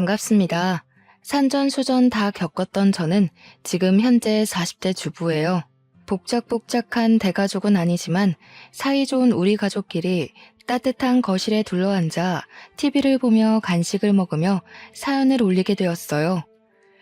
반갑습니다. 산전수전 다 겪었던 저는 지금 현재 40대 주부예요. 복작복작한 대가족은 아니지만 사이좋은 우리 가족끼리 따뜻한 거실에 둘러앉아 TV를 보며 간식을 먹으며 사연을 올리게 되었어요.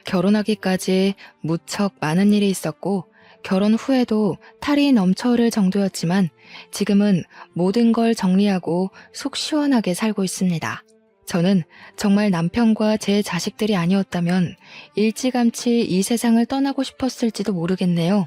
결혼하기까지 무척 많은 일이 있었고 결혼 후에도 탈이 넘쳐 흐를 정도였지만 지금은 모든 걸 정리하고 속 시원하게 살고 있습니다. 저는 정말 남편과 제 자식들이 아니었다면 일찌감치 이 세상을 떠나고 싶었을지도 모르겠네요.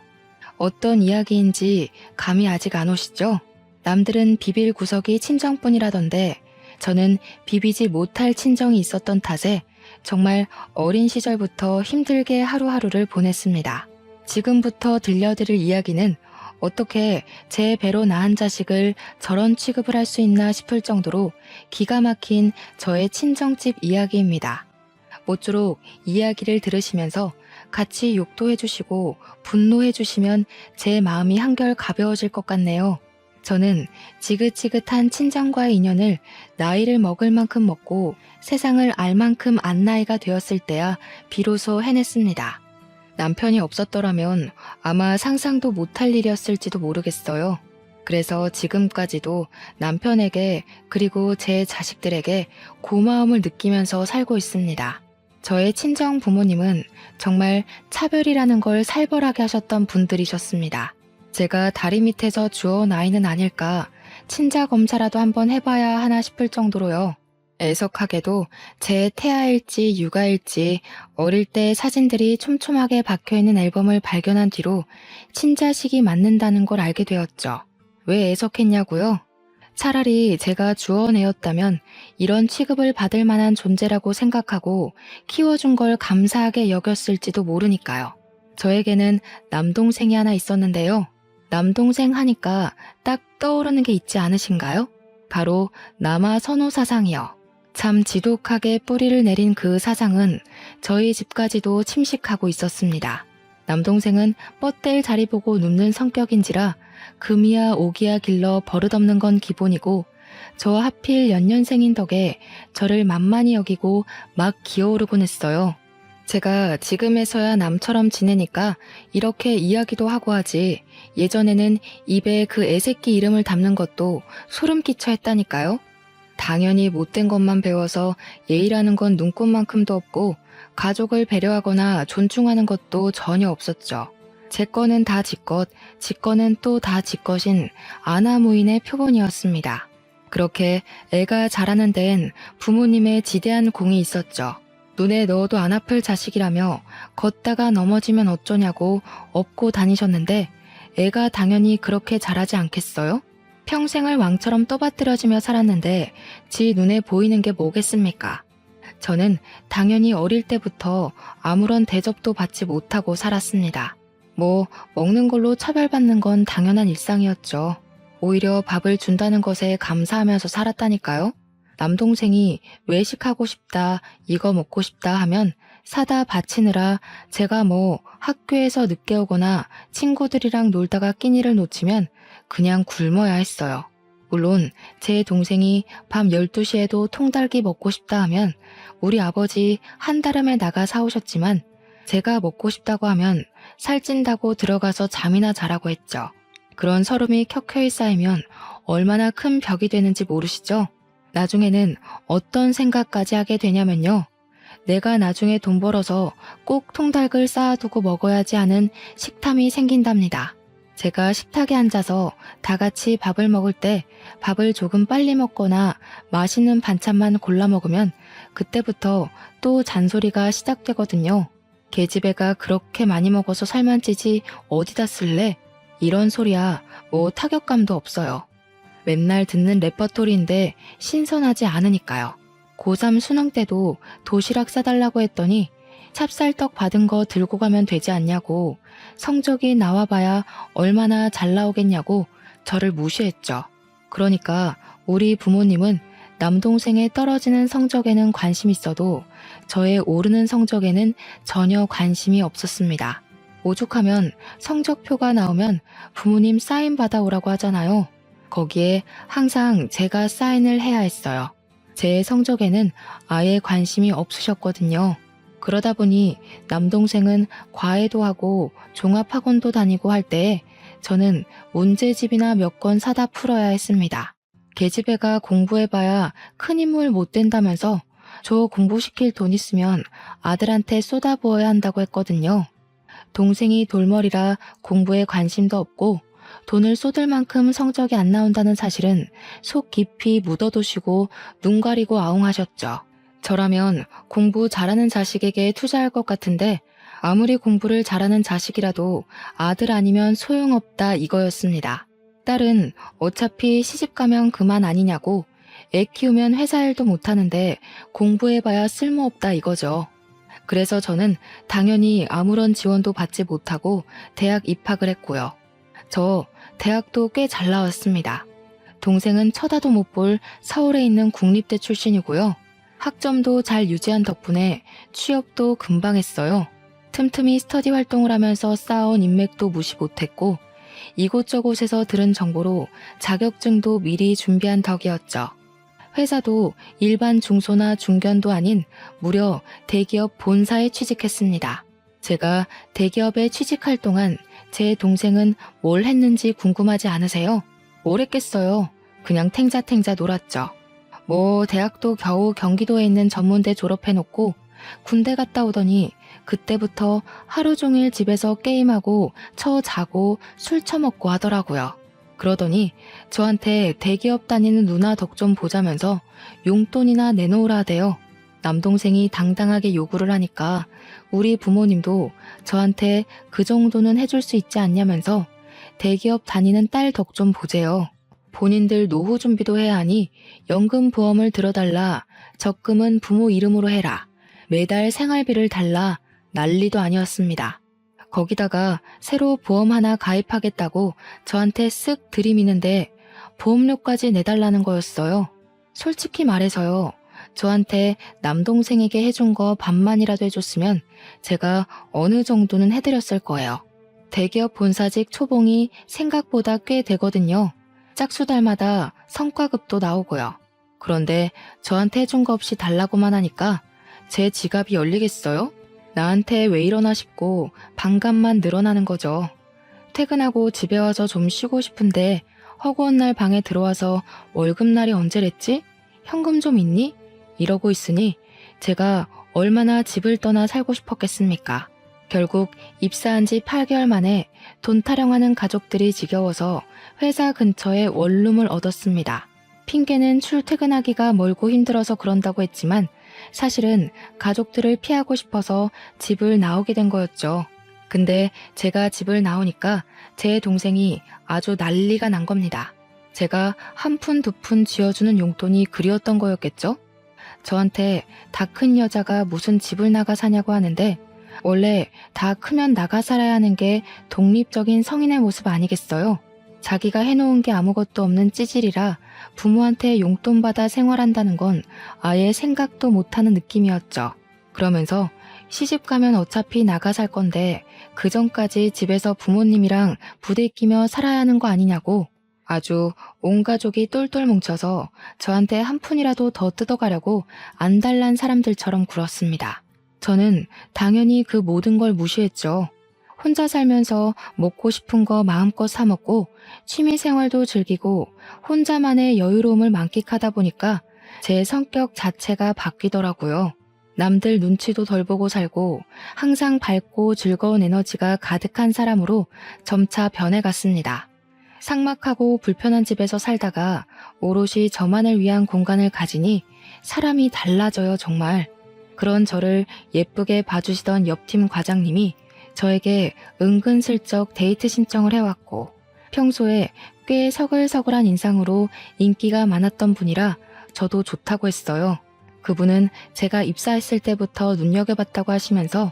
어떤 이야기인지 감이 아직 안 오시죠? 남들은 비빌 구석이 친정뿐이라던데 저는 비비지 못할 친정이 있었던 탓에 정말 어린 시절부터 힘들게 하루하루를 보냈습니다. 지금부터 들려드릴 이야기는 어떻게 제 배로 낳은 자식을 저런 취급을 할 수 있나 싶을 정도로 기가 막힌 저의 친정집 이야기입니다. 모쪼록 이야기를 들으시면서 같이 욕도 해주시고 분노해 주시면 제 마음이 한결 가벼워질 것 같네요. 저는 지긋지긋한 친정과의 인연을 나이를 먹을 만큼 먹고 세상을 알 만큼 안 나이가 되었을 때야 비로소 해냈습니다. 남편이 없었더라면 아마 상상도 못할 일이었을지도 모르겠어요. 그래서 지금까지도 남편에게 그리고 제 자식들에게 고마움을 느끼면서 살고 있습니다. 저의 친정 부모님은 정말 차별이라는 걸 살벌하게 하셨던 분들이셨습니다. 제가 다리 밑에서 주워온 아이는 아닐까 친자 검사라도 한번 해봐야 하나 싶을 정도로요. 애석하게도 제 태아일지 육아일지 어릴 때 사진들이 촘촘하게 박혀있는 앨범을 발견한 뒤로 친자식이 맞는다는 걸 알게 되었죠. 왜 애석했냐고요? 차라리 제가 주워내었다면 이런 취급을 받을 만한 존재라고 생각하고 키워준 걸 감사하게 여겼을지도 모르니까요. 저에게는 남동생이 하나 있었는데요. 남동생 하니까 딱 떠오르는 게 있지 않으신가요? 바로 남아 선호 사상이요. 참 지독하게 뿌리를 내린 그 사상은 저희 집까지도 침식하고 있었습니다. 남동생은 뻗댈 자리 보고 눕는 성격인지라 금이야 오기야 길러 버릇없는 건 기본이고 저 하필 연년생인 덕에 저를 만만히 여기고 막 기어오르곤 했어요. 제가 지금에서야 남처럼 지내니까 이렇게 이야기도 하고 하지 예전에는 입에 그 애새끼 이름을 담는 것도 소름 끼쳐 했다니까요. 당연히 못된 것만 배워서 예의라는 건 눈꽃만큼도 없고 가족을 배려하거나 존중하는 것도 전혀 없었죠. 제 거는 다 지 것, 지 거는 또 다 지 것인 아나무인의 표본이었습니다. 그렇게 애가 자라는 데엔 부모님의 지대한 공이 있었죠. 눈에 넣어도 안 아플 자식이라며 걷다가 넘어지면 어쩌냐고 업고 다니셨는데 애가 당연히 그렇게 자라지 않겠어요? 평생을 왕처럼 떠받들어지며 살았는데 지 눈에 보이는 게 뭐겠습니까? 저는 당연히 어릴 때부터 아무런 대접도 받지 못하고 살았습니다. 먹는 걸로 차별받는 건 당연한 일상이었죠. 오히려 밥을 준다는 것에 감사하면서 살았다니까요. 남동생이 외식하고 싶다, 이거 먹고 싶다 하면 사다 바치느라 제가 학교에서 늦게 오거나 친구들이랑 놀다가 끼니를 놓치면 그냥 굶어야 했어요. 물론 제 동생이 밤 12시에도 통닭이 먹고 싶다 하면 우리 아버지 한달음에 나가 사오셨지만 제가 먹고 싶다고 하면 살찐다고 들어가서 잠이나 자라고 했죠. 그런 서름이 켜켜이 쌓이면 얼마나 큰 벽이 되는지 모르시죠? 나중에는 어떤 생각까지 하게 되냐면요. 내가 나중에 돈 벌어서 꼭 통닭을 쌓아두고 먹어야지 하는 식탐이 생긴답니다. 제가 식탁에 앉아서 다 같이 밥을 먹을 때 밥을 조금 빨리 먹거나 맛있는 반찬만 골라 먹으면 그때부터 또 잔소리가 시작되거든요. 계집애가 그렇게 많이 먹어서 살만 찌지 어디다 쓸래? 이런 소리야 타격감도 없어요. 맨날 듣는 레퍼토리인데 신선하지 않으니까요. 고3 수능 때도 도시락 싸달라고 했더니 찹쌀떡 받은 거 들고 가면 되지 않냐고 성적이 나와봐야 얼마나 잘 나오겠냐고 저를 무시했죠. 그러니까 우리 부모님은 남동생의 떨어지는 성적에는 관심 있어도 저의 오르는 성적에는 전혀 관심이 없었습니다. 오죽하면 성적표가 나오면 부모님 사인 받아오라고 하잖아요. 거기에 항상 제가 사인을 해야 했어요. 제 성적에는 아예 관심이 없으셨거든요. 그러다 보니 남동생은 과외도 하고 종합학원도 다니고 할 때에 저는 문제집이나 몇 권 사다 풀어야 했습니다. 계집애가 공부해봐야 큰 인물 못 된다면서 저 공부시킬 돈 있으면 아들한테 쏟아부어야 한다고 했거든요. 동생이 돌머리라 공부에 관심도 없고 돈을 쏟을 만큼 성적이 안 나온다는 사실은 속 깊이 묻어두시고 눈 가리고 아웅하셨죠. 저라면 공부 잘하는 자식에게 투자할 것 같은데 아무리 공부를 잘하는 자식이라도 아들 아니면 소용없다 이거였습니다. 딸은 어차피 시집가면 그만 아니냐고 애 키우면 회사 일도 못하는데 공부해봐야 쓸모없다 이거죠. 그래서 저는 당연히 아무런 지원도 받지 못하고 대학 입학을 했고요. 저 대학도 꽤 잘 나왔습니다. 동생은 쳐다도 못 볼 서울에 있는 국립대 출신이고요. 학점도 잘 유지한 덕분에 취업도 금방 했어요. 틈틈이 스터디 활동을 하면서 쌓아온 인맥도 무시 못했고 이곳저곳에서 들은 정보로 자격증도 미리 준비한 덕이었죠. 회사도 일반 중소나 중견도 아닌 무려 대기업 본사에 취직했습니다. 제가 대기업에 취직할 동안 제 동생은 뭘 했는지 궁금하지 않으세요? 뭘 했겠어요. 그냥 탱자탱자 놀았죠. 대학도 겨우 경기도에 있는 전문대 졸업해놓고 군대 갔다 오더니 그때부터 하루 종일 집에서 게임하고 자고 술 처먹고 하더라고요. 그러더니 저한테 대기업 다니는 누나 덕 좀 보자면서 용돈이나 내놓으라 하대요. 남동생이 당당하게 요구를 하니까 우리 부모님도 저한테 그 정도는 해줄 수 있지 않냐면서 대기업 다니는 딸 덕 좀 보재요. 본인들 노후 준비도 해야 하니 연금 보험을 들어달라. 적금은 부모 이름으로 해라. 매달 생활비를 달라. 난리도 아니었습니다. 거기다가 새로 보험 하나 가입하겠다고 저한테 쓱 들이미는데 보험료까지 내달라는 거였어요. 솔직히 말해서요. 저한테 남동생에게 해준 거 반만이라도 해줬으면 제가 어느 정도는 해드렸을 거예요. 대기업 본사직 초봉이 생각보다 꽤 되거든요. 짝수달마다 성과급도 나오고요. 그런데 저한테 해준 거 없이 달라고만 하니까 제 지갑이 열리겠어요? 나한테 왜 이러나 싶고 반감만 늘어나는 거죠. 퇴근하고 집에 와서 좀 쉬고 싶은데 허구한 날 방에 들어와서 월급날이 언제랬지? 현금 좀 있니? 이러고 있으니 제가 얼마나 집을 떠나 살고 싶었겠습니까? 결국 입사한 지 8개월 만에 돈 타령하는 가족들이 지겨워서 회사 근처에 원룸을 얻었습니다. 핑계는 출퇴근하기가 멀고 힘들어서 그런다고 했지만 사실은 가족들을 피하고 싶어서 집을 나오게 된 거였죠. 근데 제가 집을 나오니까 제 동생이 아주 난리가 난 겁니다. 제가 한 푼 두 푼 쥐어주는 용돈이 그리웠던 거였겠죠? 저한테 다 큰 여자가 무슨 집을 나가 사냐고 하는데 원래 다 크면 나가 살아야 하는 게 독립적인 성인의 모습 아니겠어요? 자기가 해놓은 게 아무것도 없는 찌질이라 부모한테 용돈 받아 생활한다는 건 아예 생각도 못하는 느낌이었죠. 그러면서 시집 가면 어차피 나가 살 건데 그 전까지 집에서 부모님이랑 부대끼며 살아야 하는 거 아니냐고 아주 온 가족이 똘똘 뭉쳐서 저한테 한 푼이라도 더 뜯어가려고 안달난 사람들처럼 굴었습니다. 저는 당연히 그 모든 걸 무시했죠. 혼자 살면서 먹고 싶은 거 마음껏 사 먹고 취미 생활도 즐기고 혼자만의 여유로움을 만끽하다 보니까 제 성격 자체가 바뀌더라고요. 남들 눈치도 덜 보고 살고 항상 밝고 즐거운 에너지가 가득한 사람으로 점차 변해갔습니다. 삭막하고 불편한 집에서 살다가 오롯이 저만을 위한 공간을 가지니 사람이 달라져요, 정말. 그런 저를 예쁘게 봐주시던 옆팀 과장님이 저에게 은근슬쩍 데이트 신청을 해왔고 평소에 꽤 서글서글한 인상으로 인기가 많았던 분이라 저도 좋다고 했어요. 그분은 제가 입사했을 때부터 눈여겨봤다고 하시면서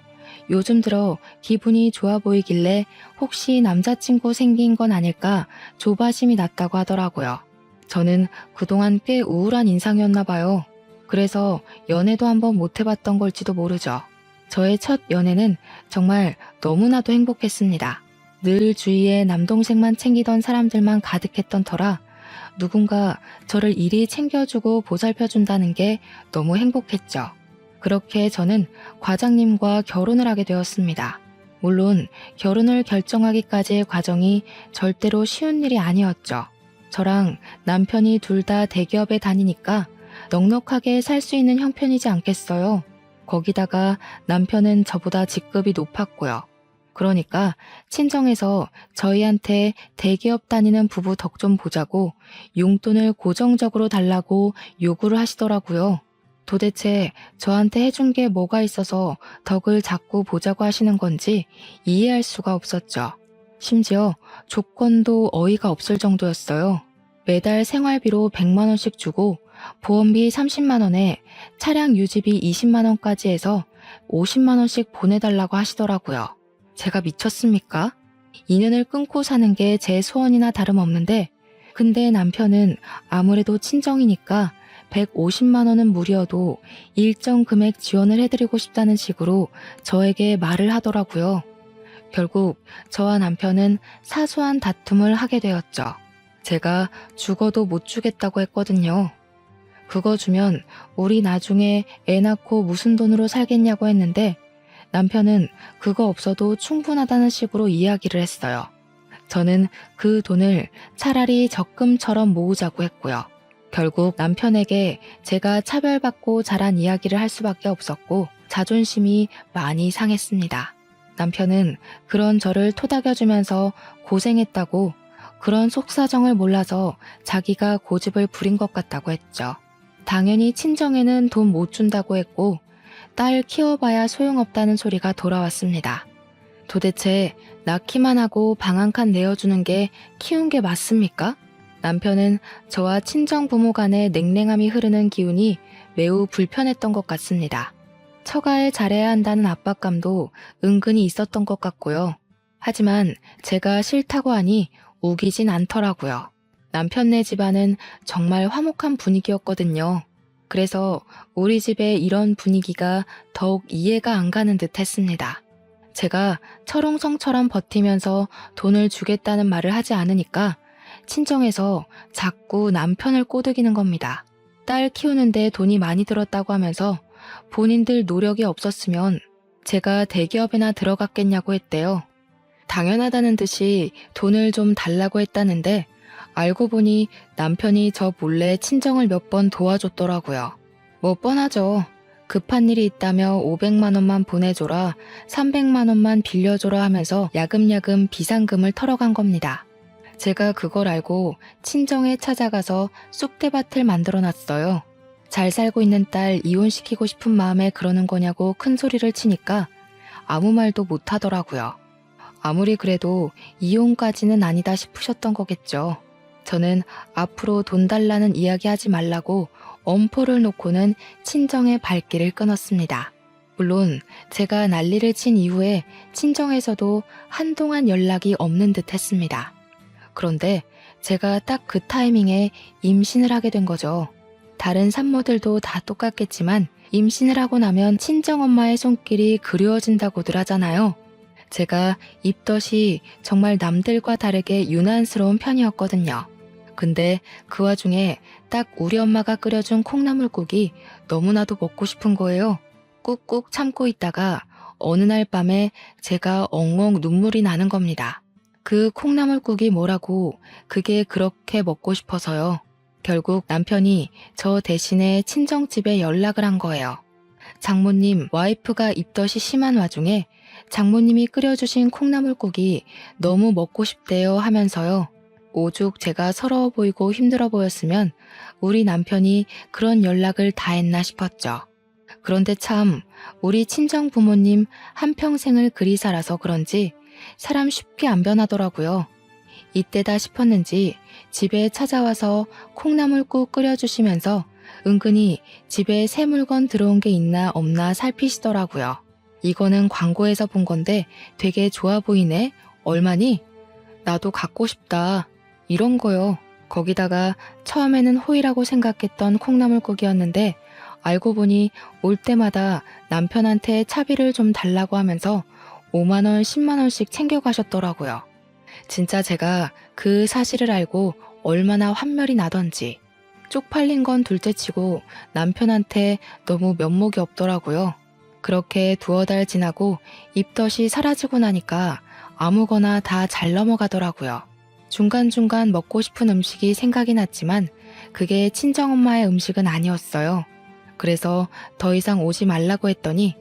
요즘 들어 기분이 좋아 보이길래 혹시 남자친구 생긴 건 아닐까 조바심이 났다고 하더라고요. 저는 그동안 꽤 우울한 인상이었나 봐요. 그래서 연애도 한번 못 해봤던 걸지도 모르죠. 저의 첫 연애는 정말 너무나도 행복했습니다. 늘 주위에 남동생만 챙기던 사람들만 가득했던 터라 누군가 저를 이리 챙겨주고 보살펴준다는 게 너무 행복했죠. 그렇게 저는 과장님과 결혼을 하게 되었습니다. 물론 결혼을 결정하기까지의 과정이 절대로 쉬운 일이 아니었죠. 저랑 남편이 둘 다 대기업에 다니니까 넉넉하게 살 수 있는 형편이지 않겠어요. 거기다가 남편은 저보다 직급이 높았고요. 그러니까 친정에서 저희한테 대기업 다니는 부부 덕 좀 보자고 용돈을 고정적으로 달라고 요구를 하시더라고요. 도대체 저한테 해준 게 뭐가 있어서 덕을 자꾸 보자고 하시는 건지 이해할 수가 없었죠. 심지어 조건도 어이가 없을 정도였어요. 매달 생활비로 100만 원씩 주고 보험비 30만 원에 차량 유지비 20만 원까지 해서 50만 원씩 보내달라고 하시더라고요. 제가 미쳤습니까? 인연을 끊고 사는 게 제 소원이나 다름없는데 근데 남편은 아무래도 친정이니까 150만 원은 무리여도 일정 금액 지원을 해드리고 싶다는 식으로 저에게 말을 하더라고요. 결국 저와 남편은 사소한 다툼을 하게 되었죠. 제가 죽어도 못 주겠다고 했거든요. 그거 주면 우리 나중에 애 낳고 무슨 돈으로 살겠냐고 했는데 남편은 그거 없어도 충분하다는 식으로 이야기를 했어요. 저는 그 돈을 차라리 적금처럼 모으자고 했고요. 결국 남편에게 제가 차별받고 자란 이야기를 할 수밖에 없었고 자존심이 많이 상했습니다. 남편은 그런 저를 토닥여주면서 고생했다고 그런 속사정을 몰라서 자기가 고집을 부린 것 같다고 했죠. 당연히 친정에는 돈 못 준다고 했고 딸 키워봐야 소용없다는 소리가 돌아왔습니다. 도대체 낳기만 하고 방 한 칸 내어주는 게 키운 게 맞습니까? 남편은 저와 친정 부모 간의 냉랭함이 흐르는 기운이 매우 불편했던 것 같습니다. 처가에 잘해야 한다는 압박감도 은근히 있었던 것 같고요. 하지만 제가 싫다고 하니 우기진 않더라고요. 남편네 집안은 정말 화목한 분위기였거든요. 그래서 우리 집의 이런 분위기가 더욱 이해가 안 가는 듯 했습니다. 제가 철옹성처럼 버티면서 돈을 주겠다는 말을 하지 않으니까 친정에서 자꾸 남편을 꼬드기는 겁니다. 딸 키우는데 돈이 많이 들었다고 하면서 본인들 노력이 없었으면 제가 대기업에나 들어갔겠냐고 했대요. 당연하다는 듯이 돈을 좀 달라고 했다는데 알고 보니 남편이 저 몰래 친정을 몇 번 도와줬더라고요. 뭐 뻔하죠. 급한 일이 있다며 500만 원만 보내줘라, 300만 원만 빌려줘라 하면서 야금야금 비상금을 털어간 겁니다. 제가 그걸 알고 친정에 찾아가서 쑥대밭을 만들어놨어요. 잘 살고 있는 딸 이혼시키고 싶은 마음에 그러는 거냐고 큰 소리를 치니까 아무 말도 못 하더라고요. 아무리 그래도 이혼까지는 아니다 싶으셨던 거겠죠. 저는 앞으로 돈 달라는 이야기 하지 말라고 엄포를 놓고는 친정의 발길을 끊었습니다. 물론 제가 난리를 친 이후에 친정에서도 한동안 연락이 없는 듯 했습니다. 그런데 제가 딱 그 타이밍에 임신을 하게 된 거죠. 다른 산모들도 다 똑같겠지만 임신을 하고 나면 친정엄마의 손길이 그리워진다고들 하잖아요. 제가 입덧이 정말 남들과 다르게 유난스러운 편이었거든요. 근데 그 와중에 딱 우리 엄마가 끓여준 콩나물국이 너무나도 먹고 싶은 거예요. 꾹꾹 참고 있다가 어느 날 밤에 제가 엉엉 눈물이 나는 겁니다. 그 콩나물국이 뭐라고 그게 그렇게 먹고 싶어서요. 결국 남편이 저 대신에 친정집에 연락을 한 거예요. 장모님, 와이프가 입덧이 심한 와중에 장모님이 끓여주신 콩나물국이 너무 먹고 싶대요 하면서요. 오죽 제가 서러워 보이고 힘들어 보였으면 우리 남편이 그런 연락을 다 했나 싶었죠. 그런데 참 우리 친정 부모님 한평생을 그리 살아서 그런지 사람 쉽게 안 변하더라고요. 이때다 싶었는지 집에 찾아와서 콩나물국 끓여주시면서 은근히 집에 새 물건 들어온 게 있나 없나 살피시더라고요. 이거는 광고에서 본 건데 되게 좋아 보이네? 얼마니? 나도 갖고 싶다. 이런 거요. 거기다가 처음에는 호의라고 생각했던 콩나물국이었는데 알고 보니 올 때마다 남편한테 차비를 좀 달라고 하면서 5만 원, 10만 원씩 챙겨가셨더라고요. 진짜 제가 그 사실을 알고 얼마나 환멸이 나던지. 쪽팔린 건 둘째치고 남편한테 너무 면목이 없더라고요. 그렇게 두어 달 지나고 입덧이 사라지고 나니까 아무거나 다 잘 넘어가더라고요. 중간중간 먹고 싶은 음식이 생각이 났지만 그게 친정엄마의 음식은 아니었어요. 그래서 더 이상 오지 말라고 했더니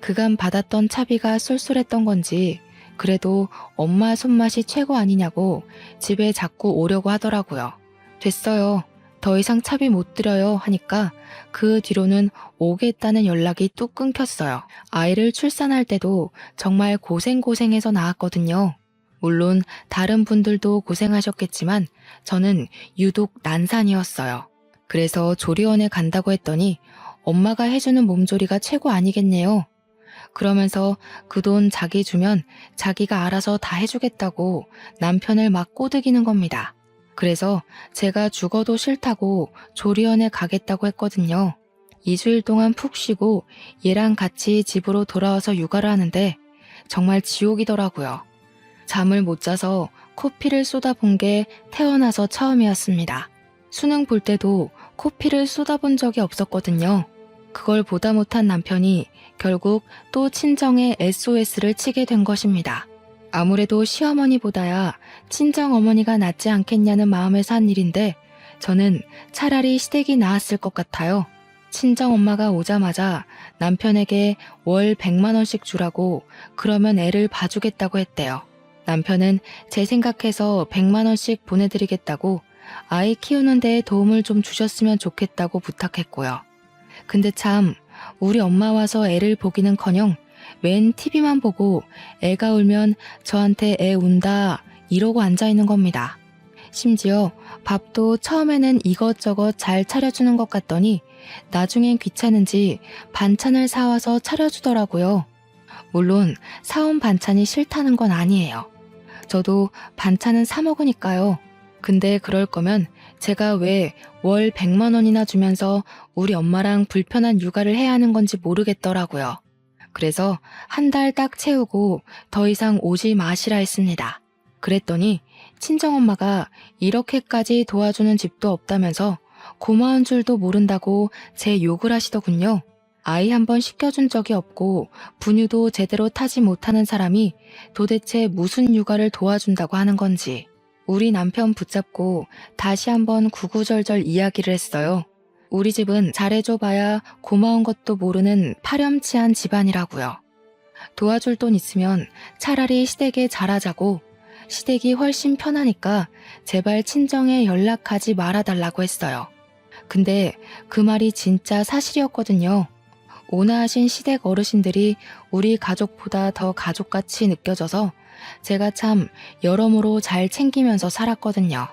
그간 받았던 차비가 쏠쏠했던 건지 그래도 엄마 손맛이 최고 아니냐고 집에 자꾸 오려고 하더라고요. 됐어요. 더 이상 차비 못 드려요 하니까 그 뒤로는 오겠다는 연락이 뚝 끊겼어요. 아이를 출산할 때도 정말 고생해서 낳았거든요. 물론 다른 분들도 고생하셨겠지만 저는 유독 난산이었어요. 그래서 조리원에 간다고 했더니 엄마가 해주는 몸조리가 최고 아니겠네요. 그러면서 그 돈 자기 주면 자기가 알아서 다 해주겠다고 남편을 막 꼬드기는 겁니다. 그래서 제가 죽어도 싫다고 조리원에 가겠다고 했거든요. 2주일 동안 푹 쉬고 얘랑 같이 집으로 돌아와서 육아를 하는데 정말 지옥이더라고요. 잠을 못 자서 코피를 쏟아본 게 태어나서 처음이었습니다. 수능 볼 때도 코피를 쏟아본 적이 없었거든요. 그걸 보다 못한 남편이 결국 또 친정에 SOS를 치게 된 것입니다. 아무래도 시어머니보다야 친정어머니가 낫지 않겠냐는 마음에서 한 일인데 저는 차라리 시댁이 나았을 것 같아요. 친정엄마가 오자마자 남편에게 월 100만 원씩 주라고 그러면 애를 봐주겠다고 했대요. 남편은 제 생각해서 100만 원씩 보내드리겠다고 아이 키우는 데에 도움을 좀 주셨으면 좋겠다고 부탁했고요. 근데 참 우리 엄마 와서 애를 보기는커녕 맨 TV만 보고 애가 울면 저한테 애 운다 이러고 앉아있는 겁니다. 심지어 밥도 처음에는 이것저것 잘 차려주는 것 같더니 나중엔 귀찮은지 반찬을 사와서 차려주더라고요. 물론 사온 반찬이 싫다는 건 아니에요. 저도 반찬은 사 먹으니까요. 근데 그럴 거면 제가 왜 월 100만 원이나 주면서 우리 엄마랑 불편한 육아를 해야 하는 건지 모르겠더라고요. 그래서 한 달 딱 채우고 더 이상 오지 마시라 했습니다. 그랬더니 친정엄마가 이렇게까지 도와주는 집도 없다면서 고마운 줄도 모른다고 제 욕을 하시더군요. 아이 한 번 시켜준 적이 없고 분유도 제대로 타지 못하는 사람이 도대체 무슨 육아를 도와준다고 하는 건지. 우리 남편 붙잡고 다시 한번 구구절절 이야기를 했어요. 우리 집은 잘해줘봐야 고마운 것도 모르는 파렴치한 집안이라고요. 도와줄 돈 있으면 차라리 시댁에 잘하자고 시댁이 훨씬 편하니까 제발 친정에 연락하지 말아달라고 했어요. 근데 그 말이 진짜 사실이었거든요. 온화하신 시댁 어르신들이 우리 가족보다 더 가족같이 느껴져서 제가 참 여러모로 잘 챙기면서 살았거든요.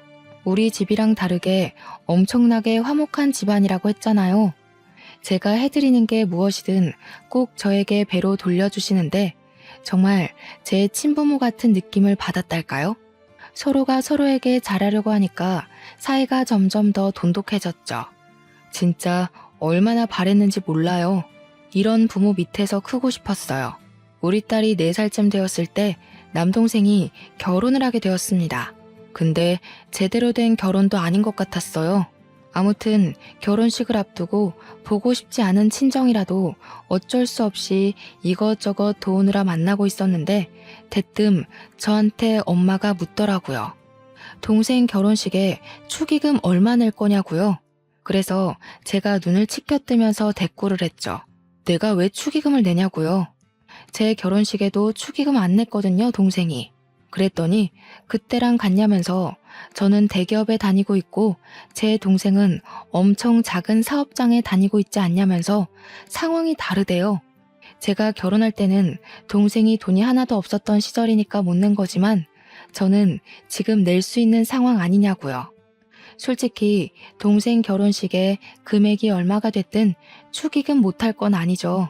우리 집이랑 다르게 엄청나게 화목한 집안이라고 했잖아요. 제가 해드리는 게 무엇이든 꼭 저에게 배로 돌려주시는데 정말 제 친부모 같은 느낌을 받았달까요? 서로가 서로에게 잘하려고 하니까 사이가 점점 더 돈독해졌죠. 진짜 얼마나 바랬는지 몰라요. 이런 부모 밑에서 크고 싶었어요. 우리 딸이 4살쯤 되었을 때 남동생이 결혼을 하게 되었습니다. 근데 제대로 된 결혼도 아닌 것 같았어요. 아무튼 결혼식을 앞두고 보고 싶지 않은 친정이라도 어쩔 수 없이 이것저것 도우느라 만나고 있었는데 대뜸 저한테 엄마가 묻더라고요. 동생 결혼식에 축의금 얼마 낼 거냐고요. 그래서 제가 눈을 치켜뜨면서 대꾸를 했죠. 내가 왜 축의금을 내냐고요. 제 결혼식에도 축의금 안 냈거든요, 동생이. 그랬더니 그때랑 같냐면서 저는 대기업에 다니고 있고 제 동생은 엄청 작은 사업장에 다니고 있지 않냐면서 상황이 다르대요. 제가 결혼할 때는 동생이 돈이 하나도 없었던 시절이니까 못 낸 거지만 저는 지금 낼 수 있는 상황 아니냐고요. 솔직히 동생 결혼식에 금액이 얼마가 됐든 축의금 못할 건 아니죠.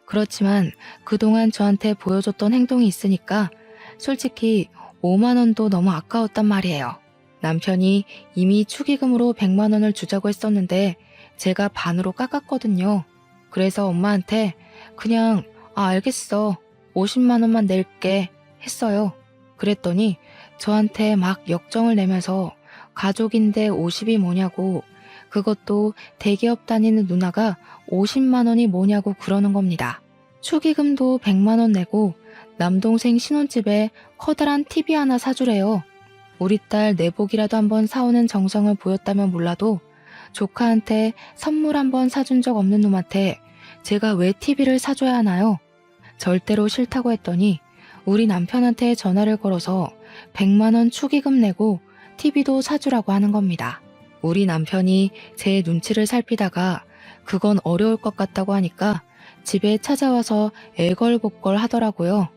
그렇지만 그동안 저한테 보여줬던 행동이 있으니까 솔직히 5만 원도 너무 아까웠단 말이에요. 남편이 이미 축의금으로 100만 원을 주자고 했었는데 제가 반으로 깎았거든요. 그래서 엄마한테 그냥 알겠어. 50만 원만 낼게 했어요. 그랬더니 저한테 막 역정을 내면서 가족인데 50이 뭐냐고, 그것도 대기업 다니는 누나가 50만 원이 뭐냐고 그러는 겁니다. 축의금도 100만 원 내고 남동생 신혼집에 커다란 TV 하나 사주래요. 우리 딸 내복이라도 한번 사오는 정성을 보였다면 몰라도 조카한테 선물 한번 사준 적 없는 놈한테 제가 왜 TV를 사줘야 하나요? 절대로 싫다고 했더니 우리 남편한테 전화를 걸어서 100만 원 축의금 내고 TV도 사주라고 하는 겁니다. 우리 남편이 제 눈치를 살피다가 그건 어려울 것 같다고 하니까 집에 찾아와서 애걸복걸 하더라고요.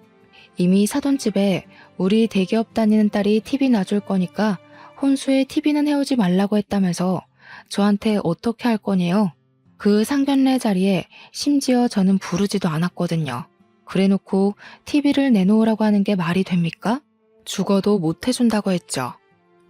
이미 사돈 집에 우리 대기업 다니는 딸이 TV 놔줄 거니까 혼수에 TV는 해오지 말라고 했다면서 저한테 어떻게 할 거냐요. 그 상견례 자리에 심지어 저는 부르지도 않았거든요. 그래놓고 TV를 내놓으라고 하는 게 말이 됩니까? 죽어도 못 해준다고 했죠.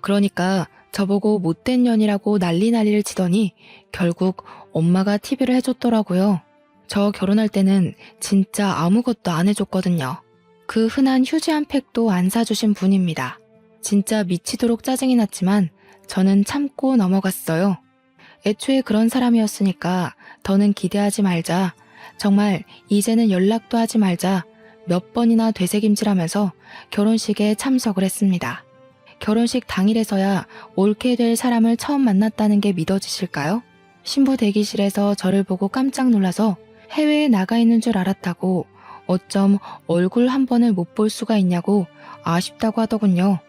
그러니까 저보고 못된 년이라고 난리를 치더니 결국 엄마가 TV를 해줬더라고요. 저 결혼할 때는 진짜 아무것도 안 해줬거든요. 그 흔한 휴지 한 팩도 안 사주신 분입니다. 진짜 미치도록 짜증이 났지만 저는 참고 넘어갔어요. 애초에 그런 사람이었으니까 더는 기대하지 말자. 정말 이제는 연락도 하지 말자. 몇 번이나 되새김질하면서 결혼식에 참석을 했습니다. 결혼식 당일에서야 옳게 될 사람을 처음 만났다는 게 믿어지실까요? 신부 대기실에서 저를 보고 깜짝 놀라서 해외에 나가 있는 줄 알았다고 어쩜 얼굴 한 번을 못 볼 수가 있냐고 아쉽다고 하더군요.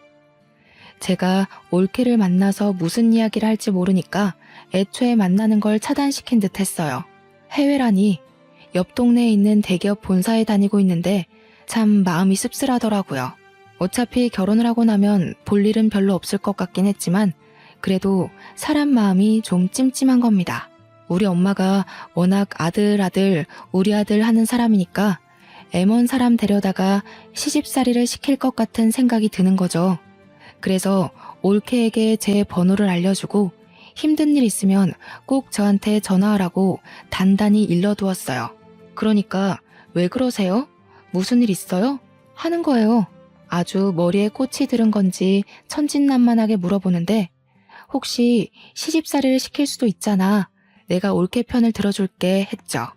제가 올케를 만나서 무슨 이야기를 할지 모르니까 애초에 만나는 걸 차단시킨 듯 했어요. 해외라니 옆 동네에 있는 대기업 본사에 다니고 있는데 참 마음이 씁쓸하더라고요. 어차피 결혼을 하고 나면 볼 일은 별로 없을 것 같긴 했지만 그래도 사람 마음이 좀 찜찜한 겁니다. 우리 엄마가 워낙 아들 우리 아들 하는 사람이니까 애먼 사람 데려다가 시집살이를 시킬 것 같은 생각이 드는 거죠. 그래서 올케에게 제 번호를 알려주고 힘든 일 있으면 꼭 저한테 전화하라고 단단히 일러두었어요. 그러니까 왜 그러세요? 무슨 일 있어요? 하는 거예요. 아주 머리에 꽃이 들은 건지 천진난만하게 물어보는데 혹시 시집살이를 시킬 수도 있잖아. 내가 올케 편을 들어줄게 했죠.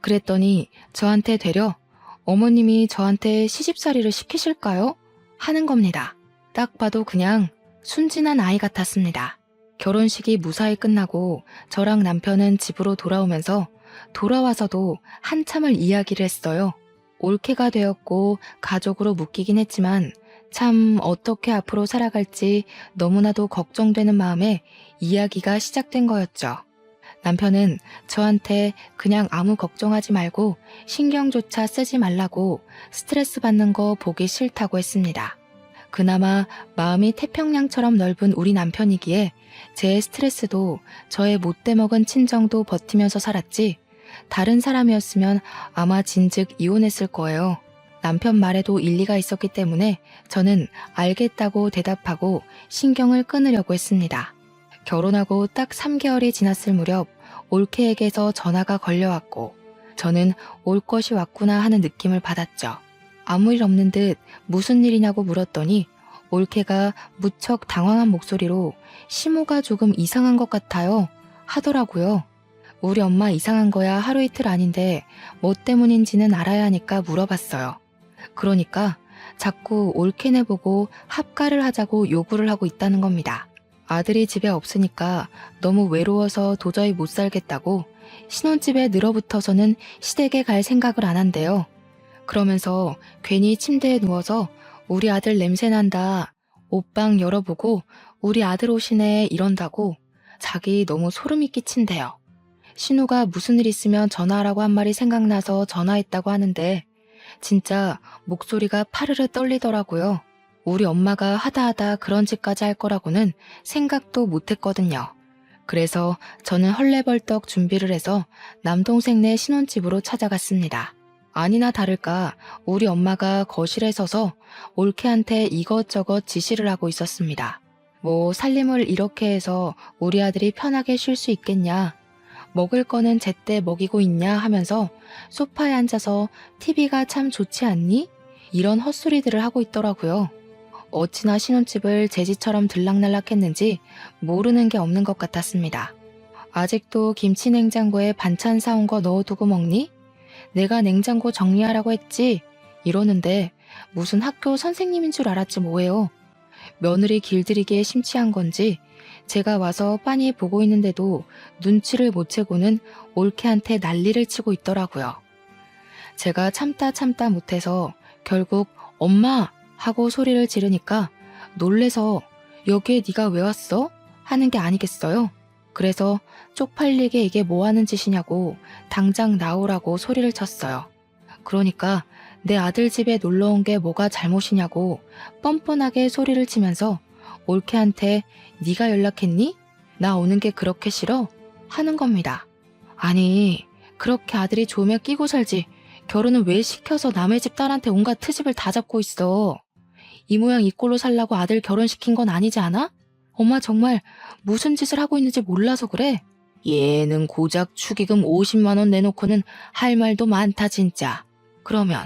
그랬더니 저한테 되려 어머님이 저한테 시집살이를 시키실까요? 하는 겁니다. 딱 봐도 그냥 순진한 아이 같았습니다. 결혼식이 무사히 끝나고 저랑 남편은 집으로 돌아오면서 돌아와서도 한참을 이야기를 했어요. 올케가 되었고 가족으로 묶이긴 했지만 참 어떻게 앞으로 살아갈지 너무나도 걱정되는 마음에 이야기가 시작된 거였죠. 남편은 저한테 그냥 아무 걱정하지 말고 신경조차 쓰지 말라고 스트레스 받는 거 보기 싫다고 했습니다. 그나마 마음이 태평양처럼 넓은 우리 남편이기에 제 스트레스도 저의 못돼 먹은 친정도 버티면서 살았지 다른 사람이었으면 아마 진즉 이혼했을 거예요. 남편 말에도 일리가 있었기 때문에 저는 알겠다고 대답하고 신경을 끊으려고 했습니다. 결혼하고 딱 3개월이 지났을 무렵 올케에게서 전화가 걸려왔고 저는 올 것이 왔구나 하는 느낌을 받았죠. 아무 일 없는 듯 무슨 일이냐고 물었더니 올케가 무척 당황한 목소리로 시모가 조금 이상한 것 같아요 하더라고요. 우리 엄마 이상한 거야 하루 이틀 아닌데 뭐 때문인지는 알아야 하니까 물어봤어요. 그러니까 자꾸 올케네 보고 합가를 하자고 요구를 하고 있다는 겁니다. 아들이 집에 없으니까 너무 외로워서 도저히 못 살겠다고 신혼집에 늘어붙어서는 시댁에 갈 생각을 안 한대요. 그러면서 괜히 침대에 누워서 우리 아들 냄새 난다. 옷방 열어보고 우리 아들 오시네 이런다고 자기 너무 소름이 끼친대요. 신우가 무슨 일 있으면 전화하라고 한 말이 생각나서 전화했다고 하는데 진짜 목소리가 파르르 떨리더라고요. 우리 엄마가 하다 그런 짓까지 할 거라고는 생각도 못했거든요. 그래서 저는 헐레벌떡 준비를 해서 남동생네 신혼집으로 찾아갔습니다. 아니나 다를까 우리 엄마가 거실에 서서 올케한테 이것저것 지시를 하고 있었습니다. 뭐 살림을 이렇게 해서 우리 아들이 편하게 쉴 수 있겠냐. 먹을 거는 제때 먹이고 있냐 하면서 소파에 앉아서 TV가 참 좋지 않니? 이런 헛소리들을 하고 있더라고요. 어찌나 신혼집을 제 집처럼 들락날락했는지 모르는 게 없는 것 같았습니다. 아직도 김치 냉장고에 반찬 사온 거 넣어두고 먹니? 내가 냉장고 정리하라고 했지? 이러는데 무슨 학교 선생님인 줄 알았지 뭐예요. 며느리 길들이기에 심취한 건지 제가 와서 빤히 보고 있는데도 눈치를 못 채고는 올케한테 난리를 치고 있더라고요. 제가 참다 못해서 결국 엄마! 하고 소리를 지르니까 놀래서 여기에 네가 왜 왔어? 하는 게 아니겠어요? 그래서 쪽팔리게 이게 뭐 하는 짓이냐고 당장 나오라고 소리를 쳤어요. 그러니까 내 아들 집에 놀러 온 게 뭐가 잘못이냐고 뻔뻔하게 소리를 치면서 올케한테 네가 연락했니? 나 오는 게 그렇게 싫어? 하는 겁니다. 아니, 그렇게 아들이 좋으면 끼고 살지 결혼은 왜 시켜서 남의 집 딸한테 온갖 트집을 다 잡고 있어. 이 모양 이 꼴로 살라고 아들 결혼시킨 건 아니지 않아? 엄마 정말 무슨 짓을 하고 있는지 몰라서 그래. 얘는 고작 축의금 50만 원 내놓고는 할 말도 많다 진짜. 그러면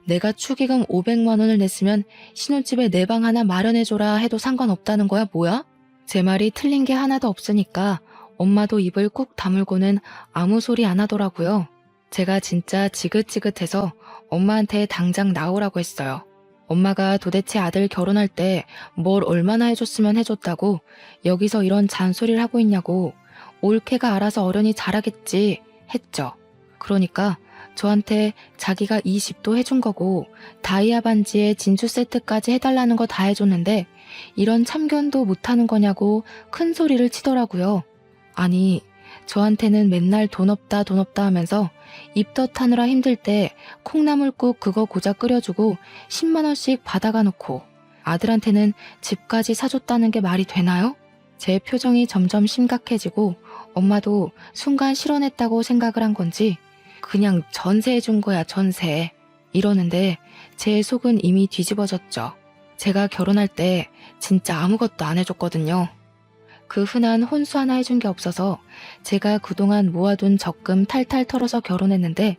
내가 축의금 500만 원을 냈으면 신혼집에 내 방 하나 마련해줘라 해도 상관없다는 거야 뭐야? 제 말이 틀린 게 하나도 없으니까 엄마도 입을 꾹 다물고는 아무 소리 안 하더라고요. 제가 진짜 지긋지긋해서 엄마한테 당장 나오라고 했어요. 엄마가 도대체 아들 결혼할 때 뭘 얼마나 해줬으면 해줬다고 여기서 이런 잔소리를 하고 있냐고 올케가 알아서 어련히 잘하겠지 했죠. 그러니까 저한테 자기가 이 집도 해준 거고 다이아 반지에 진주 세트까지 해달라는 거 다 해줬는데 이런 참견도 못하는 거냐고 큰 소리를 치더라고요. 아니 저한테는 맨날 돈 없다 하면서 입덧하느라 힘들 때 콩나물국 그거 고작 끓여주고 10만 원씩 받아가 놓고 아들한테는 집까지 사줬다는 게 말이 되나요? 제 표정이 점점 심각해지고 엄마도 순간 실언했다고 생각을 한 건지 그냥 전세해준 거야 전세 이러는데 제 속은 이미 뒤집어졌죠. 제가 결혼할 때 진짜 아무것도 안 해줬거든요. 그 흔한 혼수 하나 해준 게 없어서 제가 그동안 모아둔 적금 탈탈 털어서 결혼했는데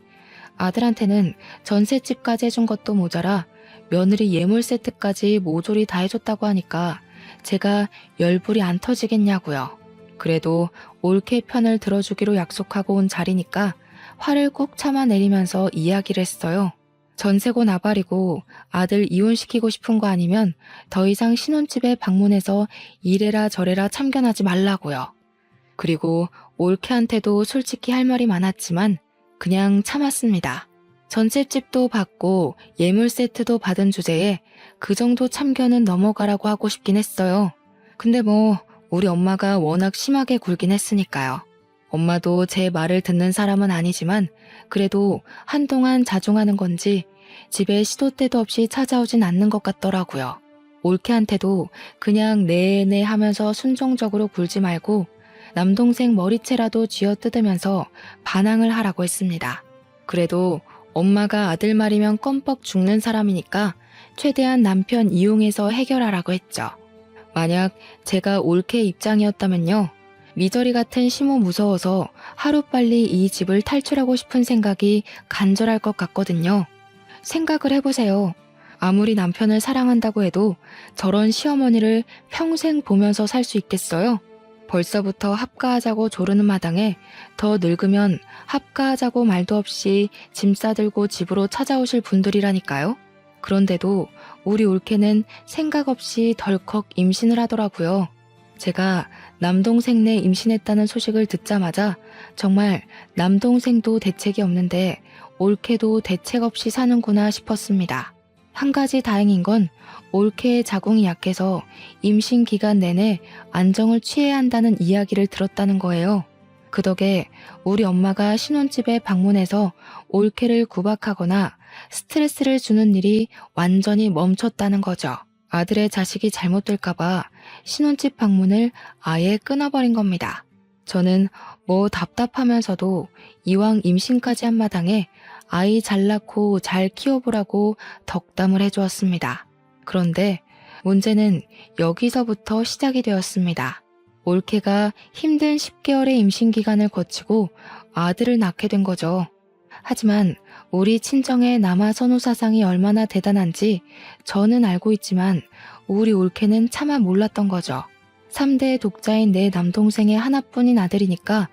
아들한테는 전셋집까지 해준 것도 모자라 며느리 예물 세트까지 모조리 다 해줬다고 하니까 제가 열불이 안 터지겠냐고요. 그래도 올케 편을 들어주기로 약속하고 온 자리니까 화를 꾹 참아내리면서 이야기를 했어요. 전세고 나발이고 아들 이혼시키고 싶은 거 아니면 더 이상 신혼집에 방문해서 이래라 저래라 참견하지 말라고요. 그리고 올케한테도 솔직히 할 말이 많았지만 그냥 참았습니다. 전셋집도 받고 예물 세트도 받은 주제에 그 정도 참견은 넘어가라고 하고 싶긴 했어요. 근데 뭐 우리 엄마가 워낙 심하게 굴긴 했으니까요. 엄마도 제 말을 듣는 사람은 아니지만 그래도 한동안 자중하는 건지 집에 시도 때도 없이 찾아오진 않는 것 같더라고요. 올케한테도 그냥 네네 하면서 순종적으로 굴지 말고 남동생 머리채라도 쥐어뜯으면서 반항을 하라고 했습니다. 그래도 엄마가 아들 말이면 껌뻑 죽는 사람이니까 최대한 남편 이용해서 해결하라고 했죠. 만약 제가 올케 입장이었다면요. 미저리 같은 시모 무서워서 하루빨리 이 집을 탈출하고 싶은 생각이 간절할 것 같거든요. 생각을 해보세요. 아무리 남편을 사랑한다고 해도 저런 시어머니를 평생 보면서 살 수 있겠어요? 벌써부터 합가하자고 조르는 마당에 더 늙으면 합가하자고 말도 없이 짐 싸들고 집으로 찾아오실 분들이라니까요. 그런데도 우리 올케는 생각 없이 덜컥 임신을 하더라고요. 제가 남동생네 임신했다는 소식을 듣자마자 정말 남동생도 대책이 없는데 올케도 대책 없이 사는구나 싶었습니다. 한 가지 다행인 건 올케의 자궁이 약해서 임신 기간 내내 안정을 취해야 한다는 이야기를 들었다는 거예요. 그 덕에 우리 엄마가 신혼집에 방문해서 올케를 구박하거나 스트레스를 주는 일이 완전히 멈췄다는 거죠. 아들의 자식이 잘못될까봐 신혼집 방문을 아예 끊어버린 겁니다. 저는 뭐 답답하면서도 이왕 임신까지 한 마당에 아이 잘 낳고 잘 키워보라고 덕담을 해주었습니다. 그런데 문제는 여기서부터 시작이 되었습니다. 올케가 힘든 10개월의 임신 기간을 거치고 아들을 낳게 된 거죠. 하지만 우리 친정의 남아 선호 사상이 얼마나 대단한지 저는 알고 있지만 우리 올케는 차마 몰랐던 거죠. 3대 독자인 내 남동생의 하나뿐인 아들이니까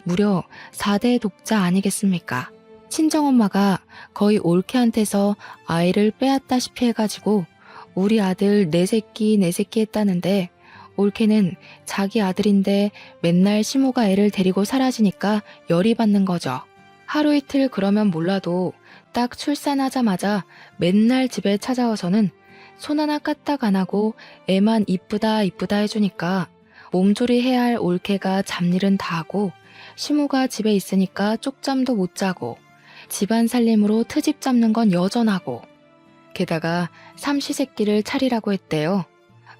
무려 4대 독자 아니겠습니까? 친정엄마가 거의 올케한테서 아이를 빼앗다시피 해가지고 우리 아들 내 새끼 했다는데 올케는 자기 아들인데 맨날 시모가 애를 데리고 사라지니까 열이 받는 거죠. 하루 이틀 그러면 몰라도 딱 출산하자마자 맨날 집에 찾아와서는 손 하나 까딱 안 하고 애만 이쁘다 해주니까 몸조리 해야 할 올케가 잡일은 다 하고 시모가 집에 있으니까 쪽잠도 못 자고 집안 살림으로 트집 잡는 건 여전하고 게다가 삼시세끼를 차리라고 했대요.